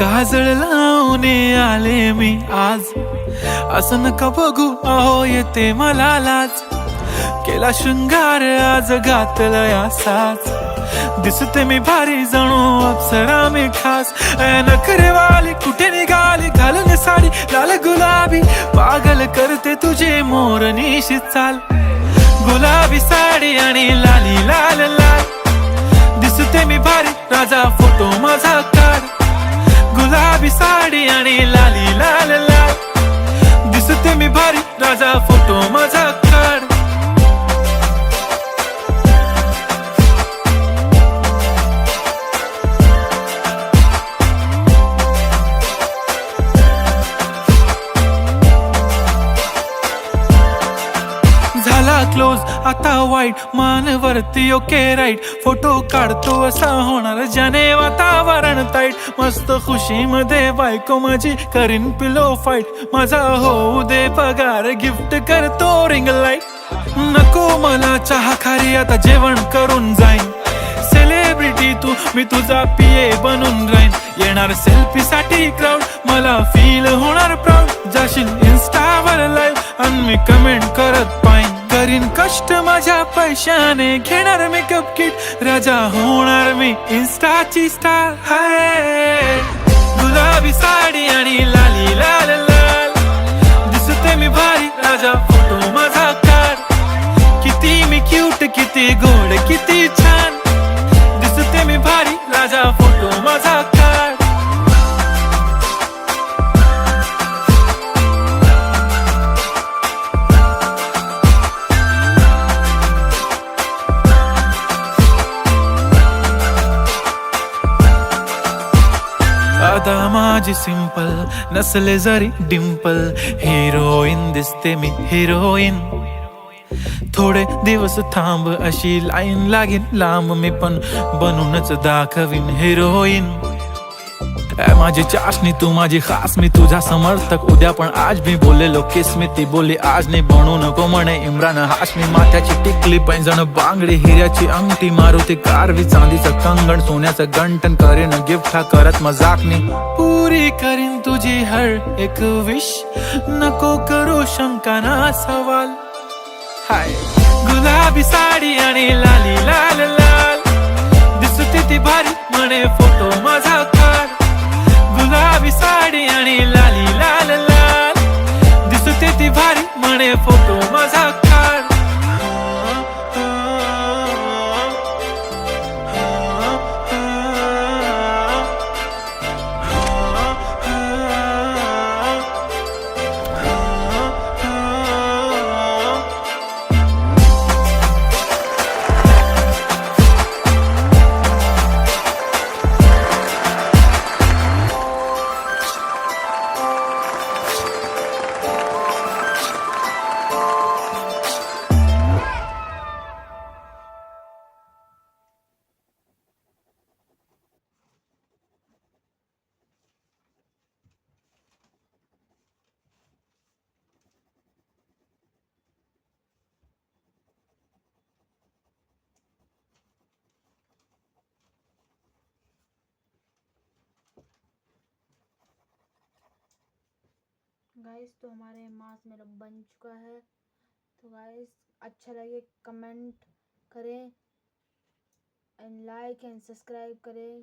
काजळ लावून आले मी आज, असं नका बघू अहो येते मला लाज. केला शृंगार आज घातला असाच, दिसते मी भारी जणू अप्सरा मी खास. नखरेवाली कुठे निघाली घालून साडी लाल गुलाबी, पागल करते तुझे मोरनीशी चाल. गुलाबी साडी आणि लाली लाल लाल, दिसते मी भारी राजा फोटो माझा काढ. गुलाबी साडी आणि लाली लाल लाल, दिसते मी भारी राजा फोटो माझा काढ. झाला क्लोज आता वाईट, मानवरती ओके राईट. फोटो काढतो असा होणार ज्याने वातावरण ताईट. मस्त खुशी मध्ये बायको माझी करीन पिलो फाईट. माझा होऊ दे पगार गिफ्ट करतो रिंग लाईट. नको मला चहा खारी आता जेवण करून जाईन. सेलिब्रिटी तू मी तुझा पिये बनून राहीन. येणार सेल्फी साठी क्राऊड मला फील होणार प्राऊड. जाशील इन्स्टावर लाईव्ह आणि मी कमेंट करत पाईन. करीन कष्ट माझ्या पैशाने घेणार मेकअप किट. राजा होणार मी इन्स्टाची स्टार. हाय गुलाबी साडी आणि लाली लाल लाल, दिसते मी भारी राजा फोटो माझा काढ. किती मी क्यूट किती गोड किती छान, दिसते मी भारी राजा फोटो माझा काढ. आता माझी सिंपल नसले जरी डिंपल, हिरोईन दिसते मी हिरोईन. थोडे दिवस थांब अशी लाईन लागेल लांब, मी पण बनूनच दाखवीन हिरोईन. माझी चाशनी तू माझी खास, मी तुझा समर्थक उद्या पण आज. मी बोललेलो किस मी ती बोली आज नाही. बनू नको म्हणे इम्रान हाशमी. माथ्याची टिकली पैंजण बांगडी, हिऱ्याची अंगठी, मारुती कारवी, चांदीचं कंगण, सोन्याचं गंटन. करीन गिफ्ट हा करत मजाकनी. पुरी करीन तुझी हर एक विश, नको करू शंका ना सवाल. हाय गुलाबी साडी आणि लाली लाल लाल, दिसते ती भारी म्हणे फोटो माझा काढ. गुलाबी साडी आणि लाली लाल लाल, दिसते ती भारी म्हणे फोटो माझा काढ. गाइस तो हमारे मास्क मेरा बन चुका है. तो गाइस अच्छा लगे कमेंट करें एंड लाइक एंड सब्सक्राइब करें.